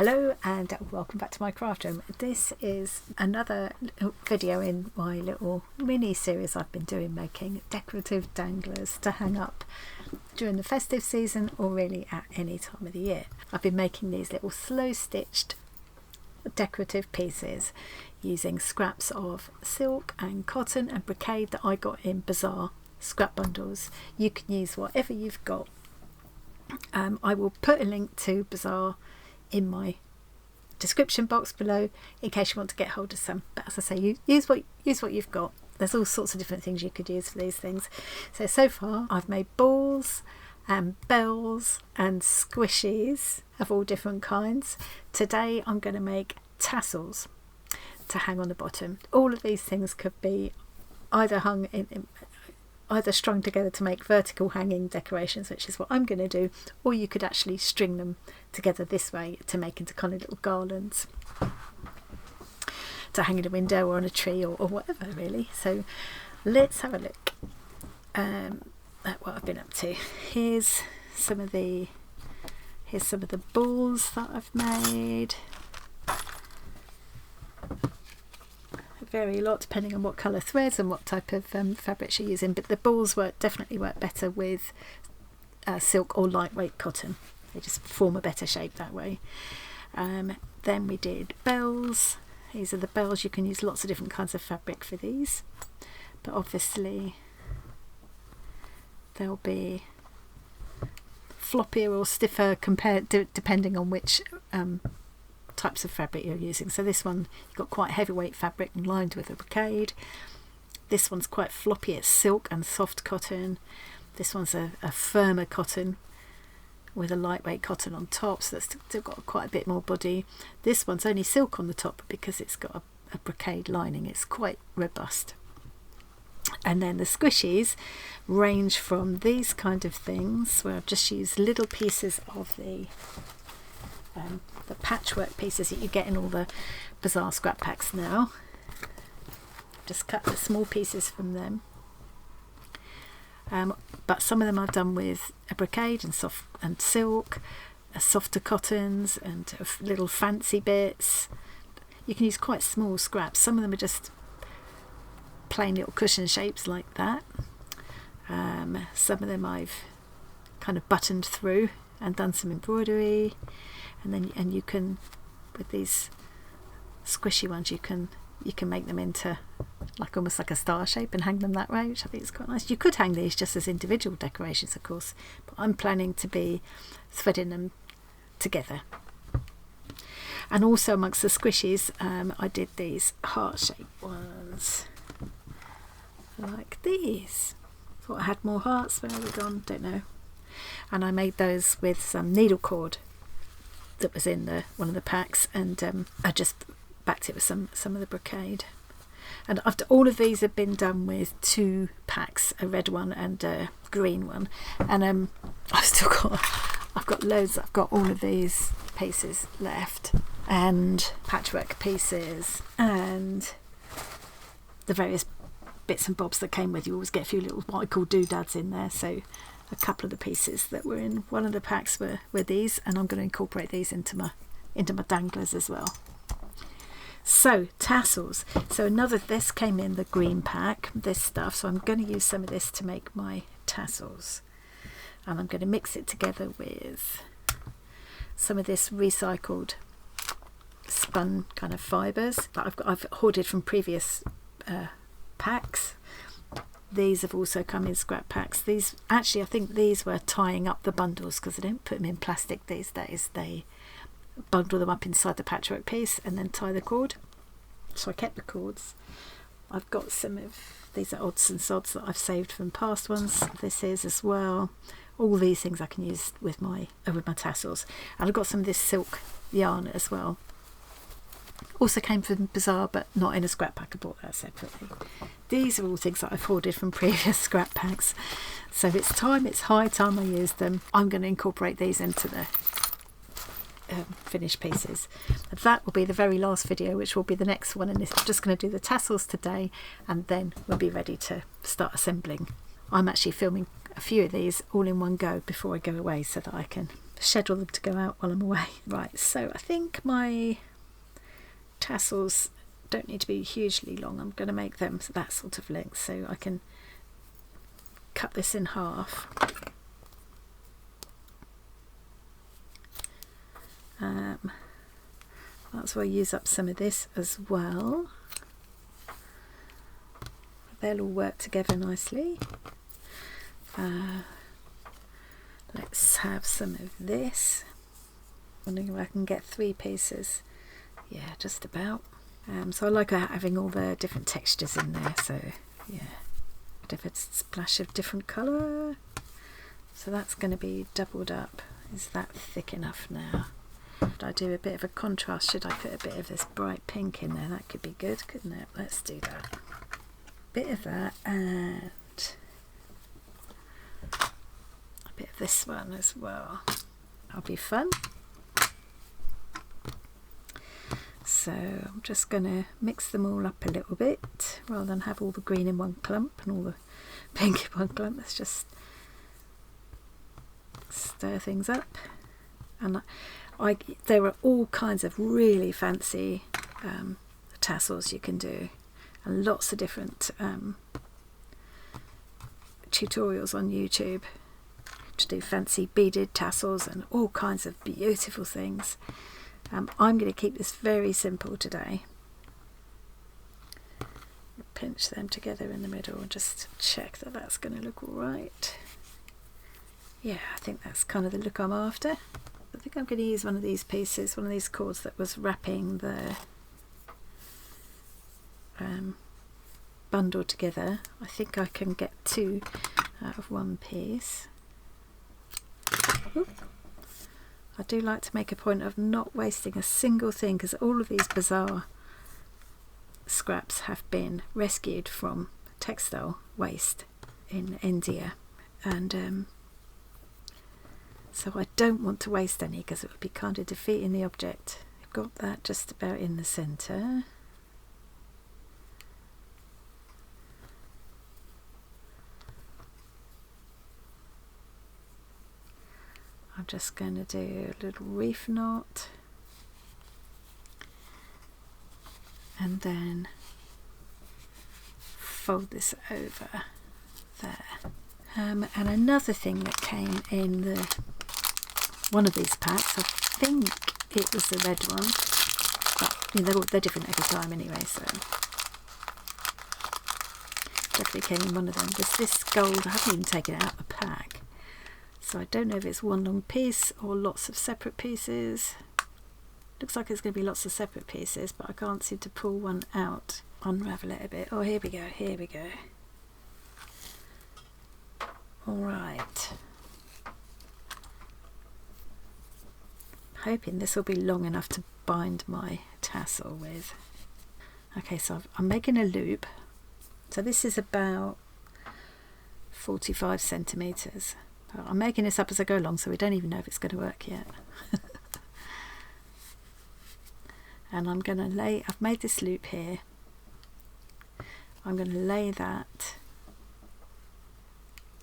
Hello and welcome back to my craft room. This is another video in my little mini series I've been doing, making decorative danglers to hang up during the festive season or really at any time of the year. I've been making these little slow stitched decorative pieces using scraps of silk and cotton and brocade that I got in Bazaar scrap bundles. You can use whatever you've got. I will put a link to Bazaar in my description box below in case you want to get hold of some, but as I say, use what you've got. There's all sorts of different things you could use for these things. So far I've made balls and bells and squishies of all different kinds. Today I'm going to make tassels to hang on the bottom. All of these things could be either hung in either strung together to make vertical hanging decorations, which is what I'm going to do, or you could actually string them together this way to make into kind of little garlands to hang in a window or on a tree or whatever really. So let's have a look at what I've been up to. Here's some of the balls that I've made. Vary a lot depending on what colour threads and what type of fabrics you're using, but the balls definitely work better with silk or lightweight cotton. They just form a better shape that way. Then we did bells. These are the bells. You can use lots of different kinds of fabric for these, but obviously they'll be floppier or stiffer depending on which types of fabric you're using. So this one, you've got quite heavyweight fabric and lined with a brocade. This one's quite floppy, it's silk and soft cotton. This one's a firmer cotton with a lightweight cotton on top, so that's still got quite a bit more body. This one's only silk on the top because it's got a brocade lining. It's quite robust. And then the squishies range from these kind of things where I've just used little pieces of the patchwork pieces that you get in all the Bazaar scrap packs now. Just cut the small pieces from them, but some of them I've done with a brocade and soft and silk, softer cottons and little fancy bits. You can use quite small scraps. Some of them are just plain little cushion shapes like that. Some of them I've kind of buttoned through and done some embroidery. And you can, with these squishy ones, you can make them into almost like a star shape and hang them that way, which I think is quite nice. You could hang these just as individual decorations, of course, but I'm planning to be threading them together. And also amongst the squishies, I did these heart-shaped ones, like these. Thought I had more hearts. Where are they gone? Don't know. And I made those with some needle cord that was in one of the packs, and I just backed it with some of the brocade. And after all of these have been done with 2 packs, a red one and a green one, and I've got loads. I've got all of these pieces left, and patchwork pieces, and the various bits and bobs that came with. You always get a few little what I call doodads in there, so a couple of the pieces that were in one of the packs were these, and I'm going to incorporate these into my danglers as well. So tassels. So this came in the green pack, this stuff, so I'm going to use some of this to make my tassels, and I'm going to mix it together with some of this recycled spun kind of fibres that I've hoarded from previous packs. These have also come in scrap packs. These, actually, I think these were tying up the bundles because they don't put them in plastic these days. They bundle them up inside the patchwork piece and then tie the cord. So I kept the cords. I've got some of these are odds and sods that I've saved from past ones. This is as well. All these things I can use with my tassels. And I've got some of this silk yarn as well. Also came from Bazaar, but not in a scrap pack. I bought that separately. These are all things that I've hoarded from previous scrap packs. So it's high time I use them. I'm going to incorporate these into the finished pieces. That will be the very last video, which will be the next one. And I'm just going to do the tassels today, and then we'll be ready to start assembling. I'm actually filming a few of these all in one go before I go away so that I can schedule them to go out while I'm away. Right, so I think my tassels don't need to be hugely long. I'm going to make them that sort of length, so I can cut this in half. That's why I use up some of this as well. They'll all work together nicely. Let's have some of this. Wondering if I can get 3 pieces. Yeah, just about. So I like having all the different textures in there, so yeah, bit of a splash of different colour. So that's going to be doubled up. Is that thick enough now? Should I do a bit of a contrast? Should I put a bit of this bright pink in there? That could be good, couldn't it? Let's do that. Bit of that and a bit of this one as well. That'll be fun. So I'm just going to mix them all up a little bit rather than have all the green in one clump and all the pink in one clump. Let's just stir things up. And there are all kinds of really fancy tassels you can do, and lots of different tutorials on YouTube to do fancy beaded tassels and all kinds of beautiful things. I'm going to keep this very simple today. Pinch them together in the middle and just check that that's going to look all right. Yeah, I think that's kind of the look I'm after. I think I'm going to use one of these pieces, one of these cords that was wrapping the bundle together. I think I can get 2 out of one piece. Oop. I do like to make a point of not wasting a single thing, because all of these Bazaar scraps have been rescued from textile waste in India, and so I don't want to waste any, because it would be kind of defeating the object. I've got that just about in the centre. I'm just going to do a little reef knot and then fold this over there. And another thing that came in one of these packs, I think it was the red one, but they're different every time anyway, so definitely came in one of them. There's this gold, I haven't even taken it out of the pack, so I don't know if it's one long piece or lots of separate pieces. Looks like it's going to be lots of separate pieces, but I can't seem to pull one out. Unravel it a bit. Oh, here we go, here we go. Alright. Hoping this will be long enough to bind my tassel with. Okay, so I'm making a loop. So this is about 45 centimetres. I'm making this up as I go along, so we don't even know if it's going to work yet. And I'm going to I've made this loop here. I'm going to lay that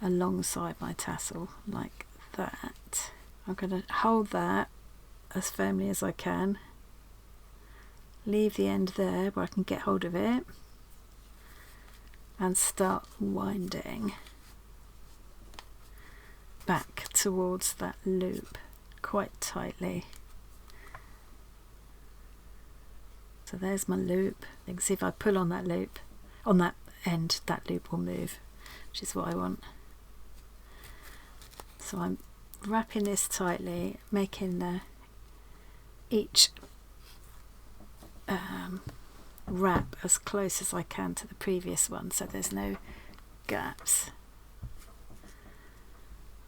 alongside my tassel like that. I'm going to hold that as firmly as I can. Leave the end there where I can get hold of it. And start winding back towards that loop quite tightly. So there's my loop. You can see if I pull on that loop, on that end, that loop will move, which is what I want. So I'm wrapping this tightly, making each wrap as close as I can to the previous one, so there's no gaps.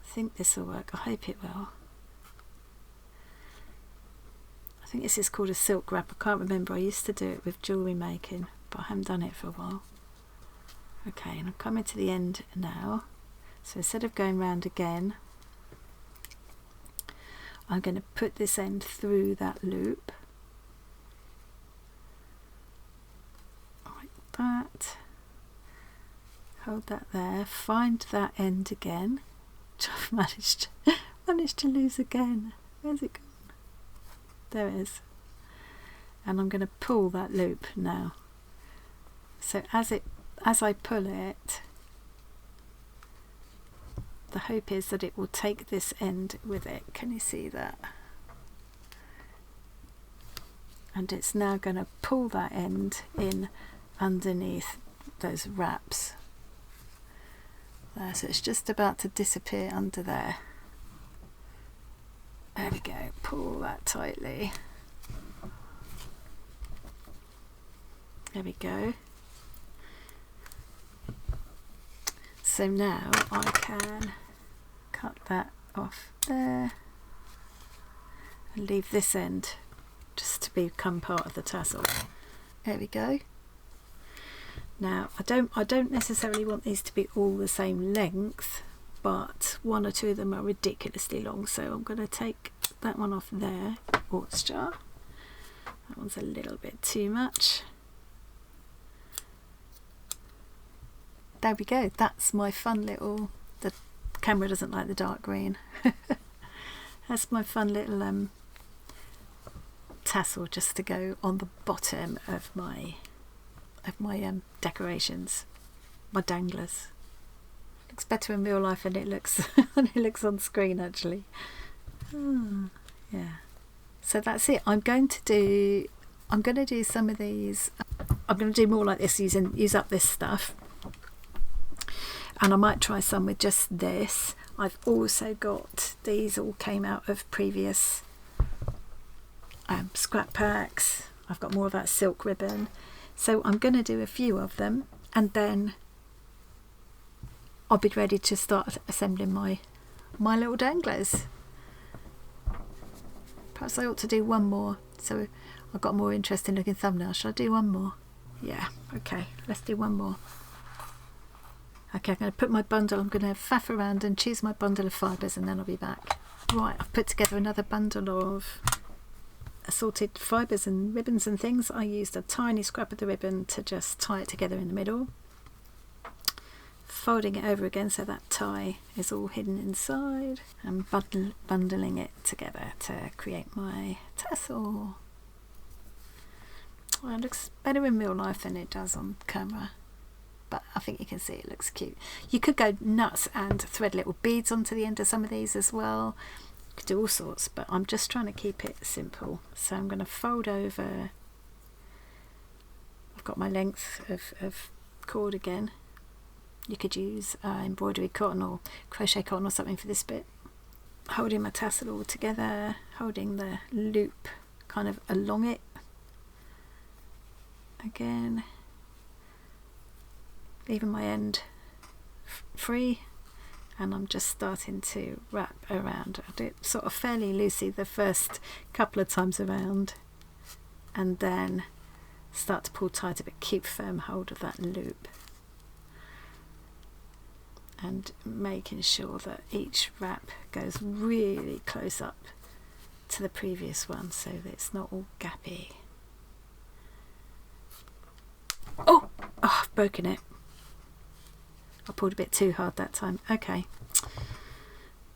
I think this will work. I hope it will. I think this is called a silk wrap. I can't remember. I used to do it with jewellery making, but I haven't done it for a while. Okay, and I'm coming to the end now. So instead of going round again, I'm going to put this end through that loop. Like that. Hold that there. Find that end again. Which I've managed. managed to lose again. Where's it gone? There it is. And I'm going to pull that loop now. So as I pull it, the hope is that it will take this end with it. Can you see that? And it's now going to pull that end in underneath those wraps. There, so it's just about to disappear under there. There we go, pull that tightly. There we go. So now I can cut that off there and leave this end just to become part of the tassel. There we go. Now I don't necessarily want these to be all the same length, but one or two of them are ridiculously long, so I'm going to take that one off there. Quartz jar. That one's a little bit too much. There we go. That's my fun little, the camera doesn't like the dark green. That's my fun little tassel just to go on the bottom of my decorations, my danglers. Looks better in real life than it looks than it looks on screen actually. Yeah. So that's it. I'm going to do some of these. I'm going to do more like this, use up this stuff. And I might try some with just this. I've also got, these all came out of previous scrap packs. I've got more of that silk ribbon. So I'm going to do a few of them and then I'll be ready to start assembling my little danglers. Perhaps I ought to do one more so I've got a more interesting looking thumbnail. Shall I do one more? Yeah, okay, let's do one more. Okay, I'm going to put my bundle, I'm going to faff around and choose my bundle of fibres and then I'll be back. Right, I've put together another bundle of assorted fibres and ribbons and things. I used a tiny scrap of the ribbon to just tie it together in the middle. Folding it over again so that tie is all hidden inside. And bundling it together to create my tassel. Well, it looks better in real life than it does on camera. But I think you can see it looks cute. You could go nuts and thread little beads onto the end of some of these as well. You could do all sorts, but I'm just trying to keep it simple. So I'm going to fold over. I've got my length of cord again. You could use embroidery cotton or crochet cotton or something for this bit. Holding my tassel all together, holding the loop kind of along it. Again. Leaving my end free and I'm just starting to wrap around. I do it sort of fairly loosely the first couple of times around and then start to pull tighter but keep firm hold of that loop and making sure that each wrap goes really close up to the previous one so that it's not all gappy. Oh, I've broken it. I pulled a bit too hard that time. Okay,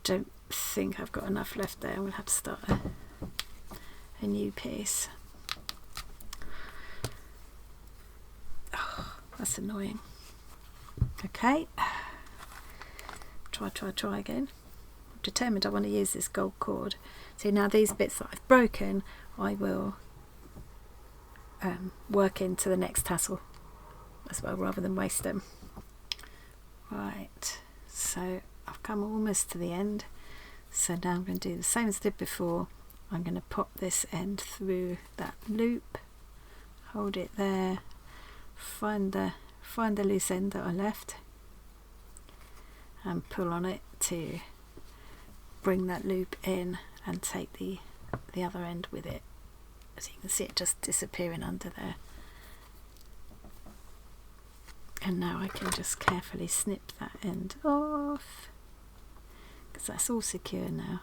don't think I've got enough left there. We'll have to start a new piece. Oh, that's annoying. Okay, try again. I'm determined I want to use this gold cord. See, now these bits that I've broken I will work into the next tassel as well rather than waste them. Right, so I've come almost to the end, so now I'm going to do the same as I did before. I'm going to pop this end through that loop, hold it there, find the loose end that I left and pull on it to bring that loop in and take the other end with it. As you can see, it just disappearing under there. And now I can just carefully snip that end off because that's all secure now.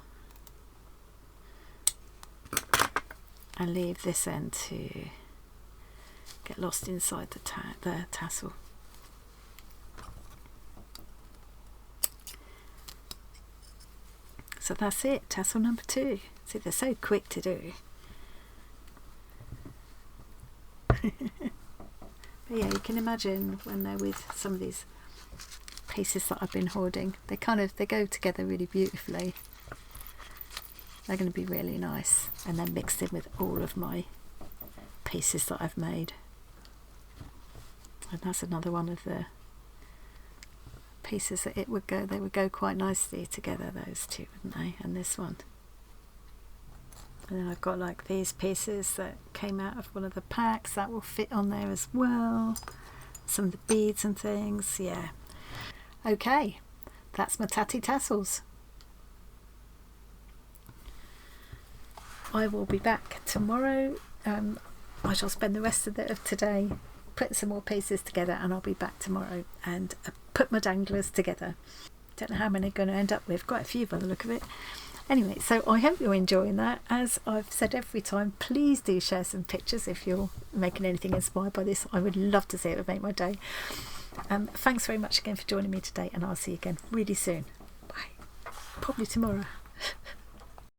And leave this end to get lost inside the tassel. So that's it, tassel number 2. See, they're so quick to do. But yeah, you can imagine when they're with some of these pieces that I've been hoarding, they go together really beautifully. They're going to be really nice, and then mixed in with all of my pieces that I've made. And that's another one of the pieces that they would go quite nicely together, those two, wouldn't they? And this one. And then I've got like these pieces that came out of one of the packs that will fit on there as well. Some of the beads and things, yeah. Okay, that's my tatty tassels. I will be back tomorrow. I shall spend the rest of today putting some more pieces together, and I'll be back tomorrow and put my danglers together. Don't know how many I'm going to end up with, quite a few by the look of it. Anyway, so I hope you're enjoying that. As I've said every time, please do share some pictures if you're making anything inspired by this. I would love to see it. It would make my day. Thanks very much again for joining me today, and I'll see you again really soon. Bye. Probably tomorrow.